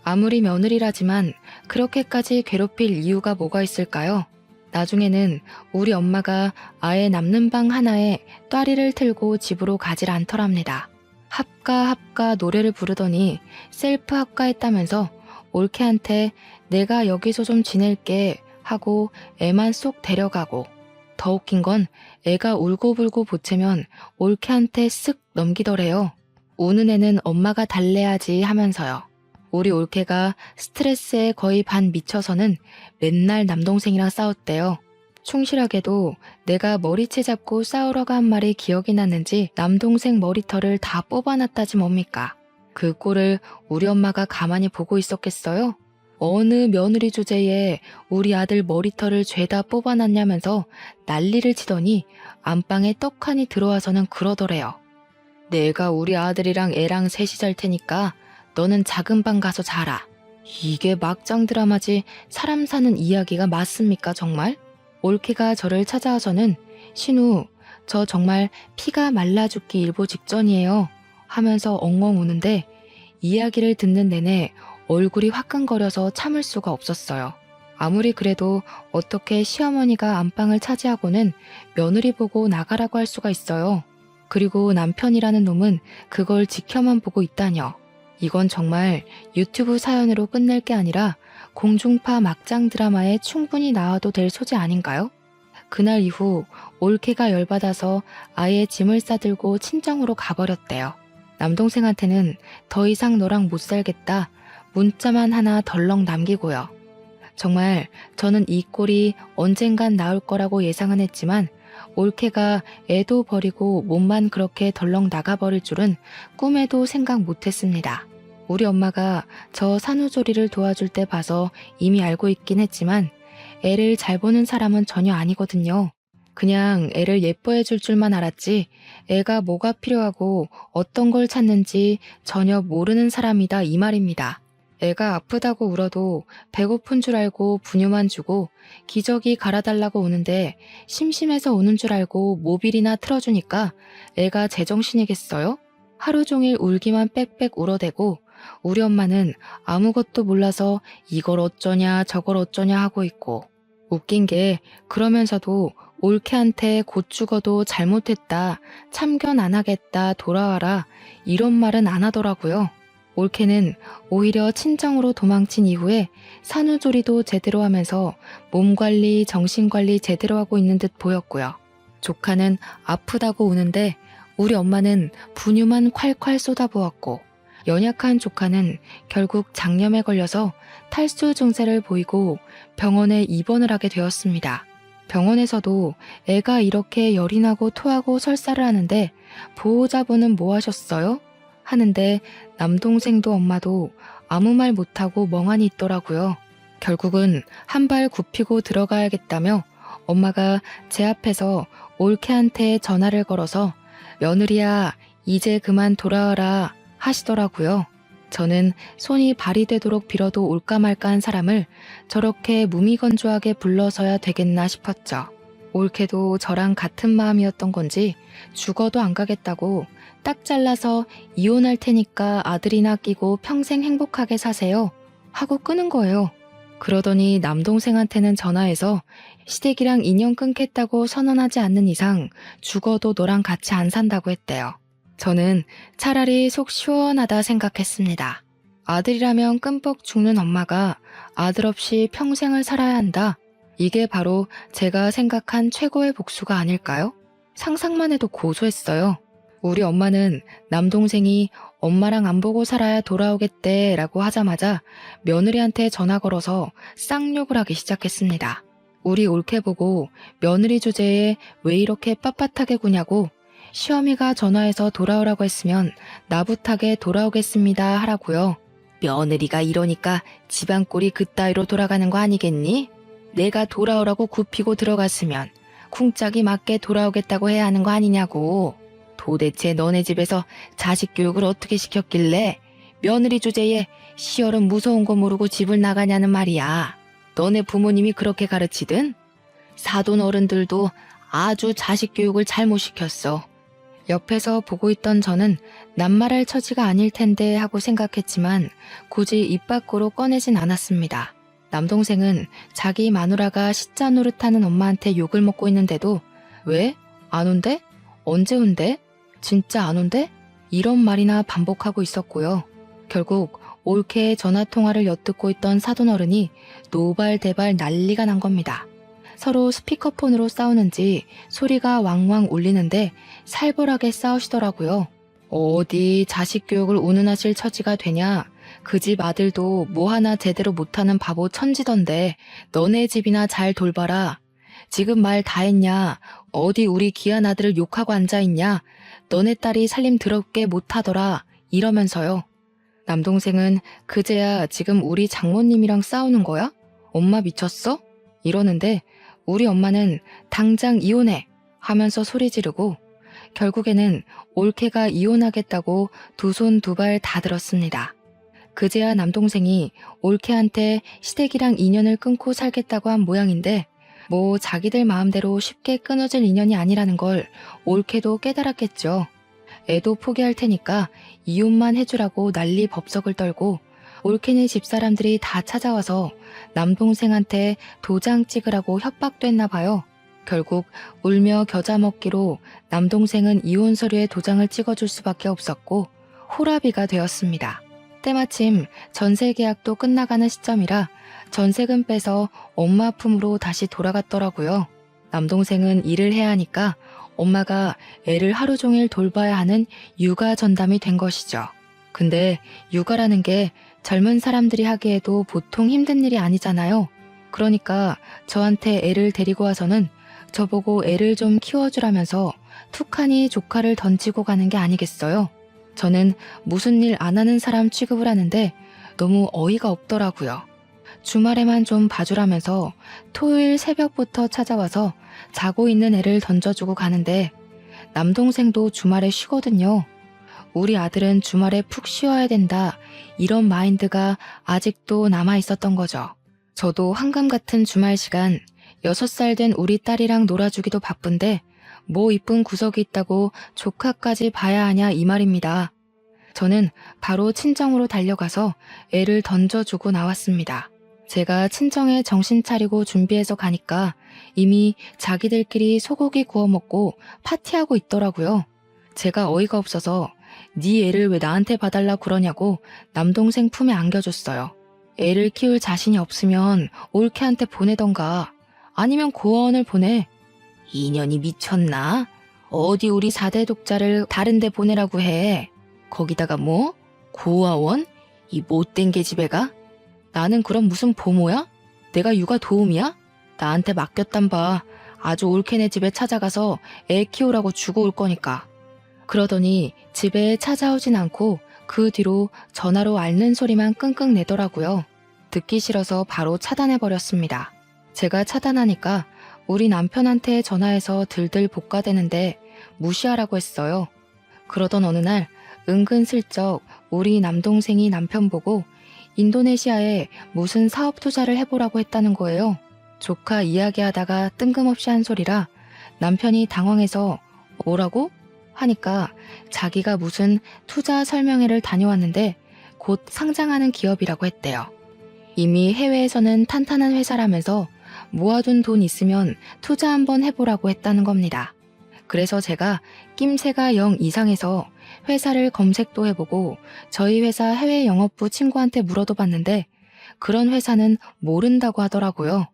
아무리 며느리라지만 그렇게까지 괴롭힐 이유가 뭐가 있을까요? 나중에는 우리 엄마가 아예 남는 방 하나에 또아리를 틀고 집으로 가질 않더랍니다. 합가 노래를 부르더니 셀프 합가했다면서 올케한테 내가 여기서 좀 지낼게 하고 애만 쏙 데려가고 더 웃긴 건 애가 울고불고 보채면 올케한테 쓱 넘기더래요. 우는 애는 엄마가 달래야지 하면서요. 우리 올케가 스트레스에 거의 반 미쳐서는 맨날 남동생이랑 싸웠대요. 충실하게도 내가 머리채 잡고 싸우러가 한 말이 기억이 났는지 남동생 머리털을 다 뽑아놨다지 뭡니까? 그 꼴을 우리 엄마가 가만히 보고 있었겠어요? 어느 며느리 주제에 우리 아들 머리털을 죄다 뽑아놨냐면서 난리를 치더니 안방에 떡하니 들어와서는 그러더래요. 내가 우리 아들이랑 애랑 셋이 잘 테니까 너는 작은 방 가서 자라. 이게 막장 드라마지 사람 사는 이야기가 맞습니까 정말? 올케가 저를 찾아와서는 신우, 저 정말 피가 말라 죽기 일보 직전이에요 하면서 엉엉 우는데 이야기를 듣는 내내 얼굴이 화끈거려서 참을 수가 없었어요. 아무리 그래도 어떻게 시어머니가 안방을 차지하고는 며느리 보고 나가라고 할 수가 있어요. 그리고 남편이라는 놈은 그걸 지켜만 보고 있다뇨. 이건 정말 유튜브 사연으로 끝낼 게 아니라 공중파 막장 드라마에 충분히 나와도 될 소재 아닌가요? 그날 이후 올케가 열받아서 아예 짐을 싸들고 친정으로 가버렸대요. 남동생한테는 더 이상 너랑 못 살겠다 문자만 하나 덜렁 남기고요. 정말 저는 이 꼴이 언젠간 나올 거라고 예상은 했지만 올케가 애도 버리고 몸만 그렇게 덜렁 나가버릴 줄은 꿈에도 생각 못했습니다. 우리 엄마가 저 산후조리를 도와줄 때 봐서 이미 알고 있긴 했지만 애를 잘 보는 사람은 전혀 아니거든요. 그냥 애를 예뻐해 줄 줄만 알았지 애가 뭐가 필요하고 어떤 걸 찾는지 전혀 모르는 사람이다 이 말입니다. 애가 아프다고 울어도 배고픈 줄 알고 분유만 주고 기저귀 갈아달라고 우는데 심심해서 우는 줄 알고 모빌이나 틀어주니까 애가 제정신이겠어요? 하루 종일 울기만 빽빽 울어대고 우리 엄마는 아무것도 몰라서 이걸 어쩌냐 저걸 어쩌냐 하고 있고 웃긴 게 그러면서도 올케한테 곧 죽어도 잘못했다 참견 안 하겠다 돌아와라 이런 말은 안 하더라고요. 올케는 오히려 친정으로 도망친 이후에 산후조리도 제대로 하면서 몸관리, 정신관리 제대로 하고 있는 듯 보였고요. 조카는 아프다고 우는데 우리 엄마는 분유만 콸콸 쏟아부었고 연약한 조카는 결국 장염에 걸려서 탈수 증세를 보이고 병원에 입원을 하게 되었습니다. 병원에서도 애가 이렇게 열이 나고 토하고 설사를 하는데 보호자분은 뭐 하셨어요? 하는데 남동생도 엄마도 아무 말 못하고 멍하니 있더라고요. 결국은 한 발 굽히고 들어가야겠다며 엄마가 제 앞에서 올케한테 전화를 걸어서 며느리야 이제 그만 돌아와라 하시더라고요. 저는 손이 발이 되도록 빌어도 올까 말까 한 사람을 저렇게 무미건조하게 불러서야 되겠나 싶었죠. 올케도 저랑 같은 마음이었던 건지 죽어도 안 가겠다고 딱 잘라서 이혼할 테니까 아들이나 끼고 평생 행복하게 사세요 하고 끄는 거예요. 그러더니 남동생한테는 전화해서 시댁이랑 인연 끊겠다고 선언하지 않는 이상 죽어도 너랑 같이 안 산다고 했대요. 저는 차라리 속 시원하다 생각했습니다. 아들이라면 끔뻑 죽는 엄마가 아들 없이 평생을 살아야 한다. 이게 바로 제가 생각한 최고의 복수가 아닐까요? 상상만 해도 고소했어요. 우리 엄마는 남동생이 엄마랑 안 보고 살아야 돌아오겠대 라고 하자마자 며느리한테 전화 걸어서 쌍욕을 하기 시작했습니다. 우리 옳게 보고 며느리 주제에 왜 이렇게 빳빳하게 구냐고, 시어미가 전화해서 돌아오라고 했으면 나부탁에 돌아오겠습니다 하라고요. 며느리가 이러니까 집안 꼴이 그따위로 돌아가는 거 아니겠니? 내가 돌아오라고 굽히고 들어갔으면 쿵짝이 맞게 돌아오겠다고 해야 하는 거 아니냐고. 도대체 너네 집에서 자식 교육을 어떻게 시켰길래 며느리 주제에 시어른 무서운 거 모르고 집을 나가냐는 말이야. 너네 부모님이 그렇게 가르치든? 사돈 어른들도 아주 자식 교육을 잘못 시켰어. 옆에서 보고 있던 저는 낱말할 처지가 아닐 텐데 하고 생각했지만 굳이 입 밖으로 꺼내진 않았습니다. 남동생은 자기 마누라가 시자 노릇하는 엄마한테 욕을 먹고 있는데도 왜? 안 온대? 언제 온대? 진짜 안 온대? 이런 말이나 반복하고 있었고요. 결국 옳게 전화통화를 엿듣고 있던 사돈어른이 노발대발 난리가 난 겁니다. 서로 스피커폰으로 싸우는지 소리가 왕왕 울리는데 살벌하게 싸우시더라고요. 어디 자식 교육을 운운하실 처지가 되냐. 그 집 아들도 뭐 하나 제대로 못하는 바보 천지던데 너네 집이나 잘 돌봐라. 지금 말 다 했냐. 어디 우리 귀한 아들을 욕하고 앉아있냐. 너네 딸이 살림 더럽게 못하더라. 이러면서요. 남동생은 그제야 지금 우리 장모님이랑 싸우는 거야? 엄마 미쳤어? 이러는데 우리 엄마는 당장 이혼해 하면서 소리 지르고 결국에는 올케가 이혼하겠다고 두 손 두 발 다 들었습니다. 그제야 남동생이 올케한테 시댁이랑 인연을 끊고 살겠다고 한 모양인데 뭐 자기들 마음대로 쉽게 끊어질 인연이 아니라는 걸 올케도 깨달았겠죠. 애도 포기할 테니까 이혼만 해주라고 난리 법석을 떨고 올케네 집사람들이 다 찾아와서 남동생한테 도장 찍으라고 협박도 했나 봐요. 결국 울며 겨자 먹기로 남동생은 이혼 서류에 도장을 찍어줄 수밖에 없었고 호라비가 되었습니다. 때마침 전세 계약도 끝나가는 시점이라 전세금 빼서 엄마 품으로 다시 돌아갔더라고요. 남동생은 일을 해야 하니까 엄마가 애를 하루 종일 돌봐야 하는 육아 전담이 된 것이죠. 근데 육아라는 게 젊은 사람들이 하기에도 보통 힘든 일이 아니잖아요. 그러니까 저한테 애를 데리고 와서는 저보고 애를 좀 키워주라면서 툭하니 조카를 던지고 가는 게 아니겠어요. 저는 무슨 일 안 하는 사람 취급을 하는데 너무 어이가 없더라고요. 주말에만 좀 봐주라면서 토요일 새벽부터 찾아와서 자고 있는 애를 던져주고 가는데 남동생도 주말에 쉬거든요. 우리 아들은 주말에 푹 쉬어야 된다. 이런 마인드가 아직도 남아 있었던 거죠. 저도 한감 같은 주말 시간 6살 된 우리 딸이랑 놀아주기도 바쁜데 뭐 이쁜 구석이 있다고 조카까지 봐야 하냐 이 말입니다. 저는 바로 친정으로 달려가서 애를 던져주고 나왔습니다. 제가 친정에 정신 차리고 준비해서 가니까 이미 자기들끼리 소고기 구워 먹고 파티하고 있더라고요. 제가 어이가 없어서 네 애를 왜 나한테 봐달라 그러냐고 남동생 품에 안겨줬어요. 애를 키울 자신이 없으면 올케한테 보내던가 아니면 고아원을 보내. 이년이 미쳤나? 어디 우리 4대 독자를 다른 데 보내라고 해. 거기다가 뭐? 고아원? 이 못된 계집애가? 나는 그럼 무슨 보모야? 내가 육아 도우미야? 나한테 맡겼단 봐. 아주 올케네 집에 찾아가서 애 키우라고 주고 올 거니까. 그러더니 집에 찾아오진 않고 그 뒤로 전화로 앓는 소리만 끙끙 내더라고요. 듣기 싫어서 바로 차단해버렸습니다. 제가 차단하니까 우리 남편한테 전화해서 들들 볶아대는데 무시하라고 했어요. 그러던 어느 날 은근슬쩍 우리 남동생이 남편 보고 인도네시아에 무슨 사업 투자를 해보라고 했다는 거예요. 조카 이야기하다가 뜬금없이 한 소리라 남편이 당황해서 뭐라고? 하니까 자기가 무슨 투자 설명회를 다녀왔는데 곧 상장하는 기업이라고 했대요. 이미 해외에서는 탄탄한 회사라면서 모아둔 돈 있으면 투자 한번 해보라고 했다는 겁니다. 그래서 제가 낌새가 0 이상해서 회사를 검색도 해보고 저희 회사 해외 영업부 친구한테 물어도 봤는데 그런 회사는 모른다고 하더라고요.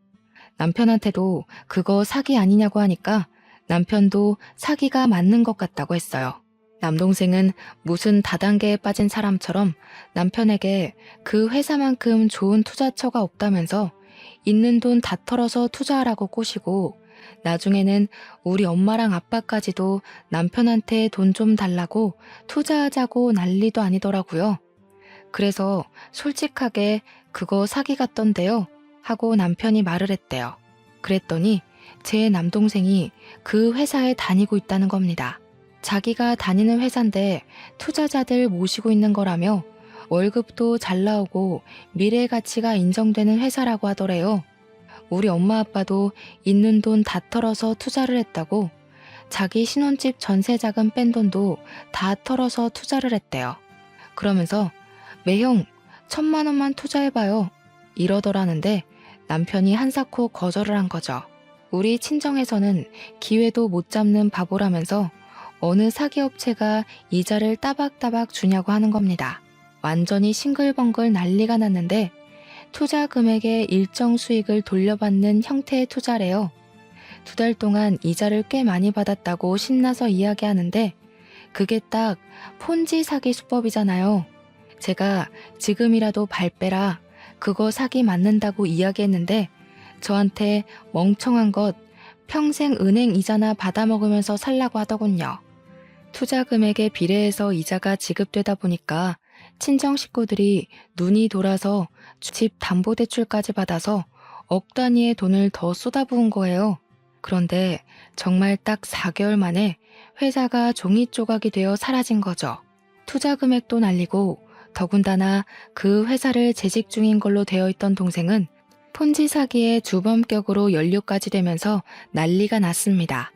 남편한테도 그거 사기 아니냐고 하니까 남편도 사기가 맞는 것 같다고 했어요. 남동생은 무슨 다단계에 빠진 사람처럼 남편에게 그 회사만큼 좋은 투자처가 없다면서 있는 돈 다 털어서 투자하라고 꼬시고, 나중에는 우리 엄마랑 아빠까지도 남편한테 돈 좀 달라고 투자하자고 난리도 아니더라고요. 그래서 솔직하게 그거 사기 같던데요 하고 남편이 말을 했대요. 그랬더니 제 남동생이 그 회사에 다니고 있다는 겁니다. 자기가 다니는 회사인데 투자자들 모시고 있는 거라며 월급도 잘 나오고 미래 가치가 인정되는 회사라고 하더래요. 우리 엄마 아빠도 있는 돈 다 털어서 투자를 했다고, 자기 신혼집 전세 자금 뺀 돈도 다 털어서 투자를 했대요. 그러면서 매형 1,000만 원만 투자해봐요 이러더라는데 남편이 한사코 거절을 한 거죠. 우리 친정에서는 기회도 못 잡는 바보라면서 어느 사기업체가 이자를 따박따박 주냐고 하는 겁니다. 완전히 싱글벙글 난리가 났는데 투자 금액의 일정 수익을 돌려받는 형태의 투자래요. 2달 동안 이자를 꽤 많이 받았다고 신나서 이야기하는데 그게 딱 폰지 사기 수법이잖아요. 제가 지금이라도 발 빼라, 그거 사기 맞는다고 이야기했는데 저한테 멍청한 것 평생 은행 이자나 받아먹으면서 살라고 하더군요. 투자 금액에 비례해서 이자가 지급되다 보니까 친정 식구들이 눈이 돌아서 집 담보대출까지 받아서 억 단위의 돈을 더 쏟아부은 거예요. 그런데 정말 딱 4개월 만에 회사가 종이 조각이 되어 사라진 거죠. 투자 금액도 날리고 더군다나 그 회사를 재직 중인 걸로 되어 있던 동생은 폰지 사기에 주범격으로 연루까지 되면서 난리가 났습니다.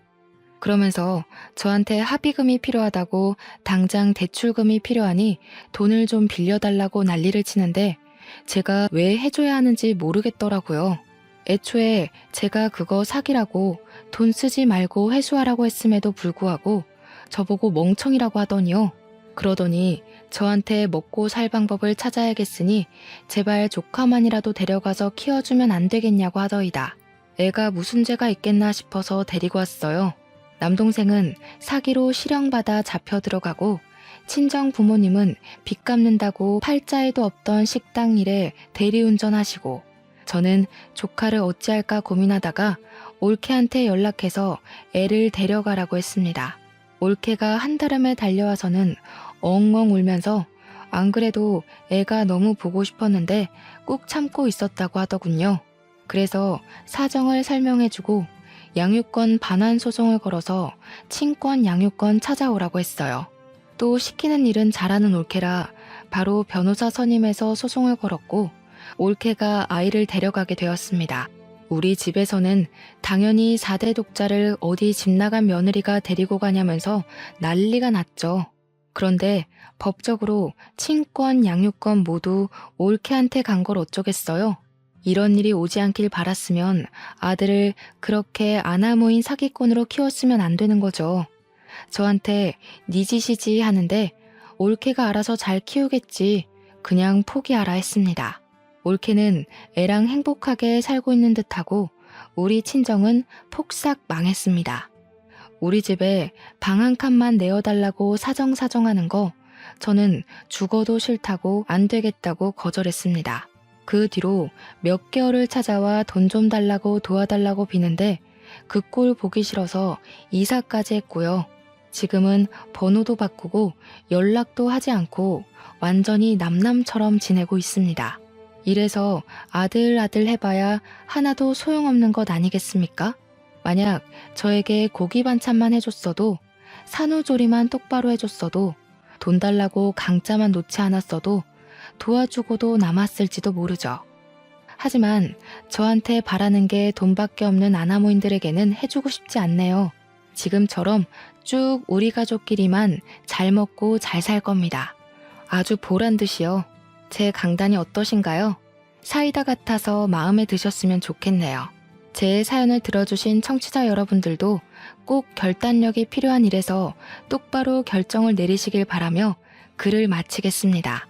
그러면서 저한테 합의금이 필요하다고 당장 대출금이 필요하니 돈을 좀 빌려달라고 난리를 치는데 제가 왜 해줘야 하는지 모르겠더라고요. 애초에 제가 그거 사기라고 돈 쓰지 말고 회수하라고 했음에도 불구하고 저보고 멍청이라고 하더니요. 그러더니 저한테 먹고 살 방법을 찾아야겠으니 제발 조카만이라도 데려가서 키워주면 안 되겠냐고 하더이다. 애가 무슨 죄가 있겠나 싶어서 데리고 왔어요. 남동생은 사기로 실형받아 잡혀 들어가고 친정 부모님은 빚 갚는다고 팔자에도 없던 식당 일에 대리운전하시고, 저는 조카를 어찌할까 고민하다가 올케한테 연락해서 애를 데려가라고 했습니다. 올케가 한달음에 달려와서는 엉엉 울면서 안 그래도 애가 너무 보고 싶었는데 꾹 참고 있었다고 하더군요. 그래서 사정을 설명해주고 양육권 반환 소송을 걸어서 친권 양육권 찾아오라고 했어요. 또 시키는 일은 잘하는 올케라 바로 변호사 선임해서 소송을 걸었고 올케가 아이를 데려가게 되었습니다. 우리 집에서는 당연히 4대 독자를 어디 집 나간 며느리가 데리고 가냐면서 난리가 났죠. 그런데 법적으로 친권, 양육권 모두 올케한테 간 걸 어쩌겠어요. 이런 일이 오지 않길 바랐으면 아들을 그렇게 아나무인 사기꾼으로 키웠으면 안 되는 거죠. 저한테 네 짓이지 하는데 올케가 알아서 잘 키우겠지, 그냥 포기하라 했습니다. 올케는 애랑 행복하게 살고 있는 듯하고 우리 친정은 폭삭 망했습니다. 우리 집에 방 한 칸만 내어달라고 사정사정하는 거 저는 죽어도 싫다고 안 되겠다고 거절했습니다. 그 뒤로 몇 개월을 찾아와 돈 좀 달라고 도와달라고 비는데 그 꼴 보기 싫어서 이사까지 했고요. 지금은 번호도 바꾸고 연락도 하지 않고 완전히 남남처럼 지내고 있습니다. 이래서 아들 해봐야 하나도 소용없는 것 아니겠습니까? 만약 저에게 고기 반찬만 해줬어도, 산후조리만 똑바로 해줬어도, 돈 달라고 강짜만 놓지 않았어도 도와주고도 남았을지도 모르죠. 하지만 저한테 바라는 게 돈밖에 없는 아나무인들에게는 해주고 싶지 않네요. 지금처럼 쭉 우리 가족끼리만 잘 먹고 잘 살 겁니다. 아주 보란듯이요. 제 강단이 어떠신가요? 사이다 같아서 마음에 드셨으면 좋겠네요. 제 사연을 들어주신 청취자 여러분들도 꼭 결단력이 필요한 일에서 똑바로 결정을 내리시길 바라며 글을 마치겠습니다.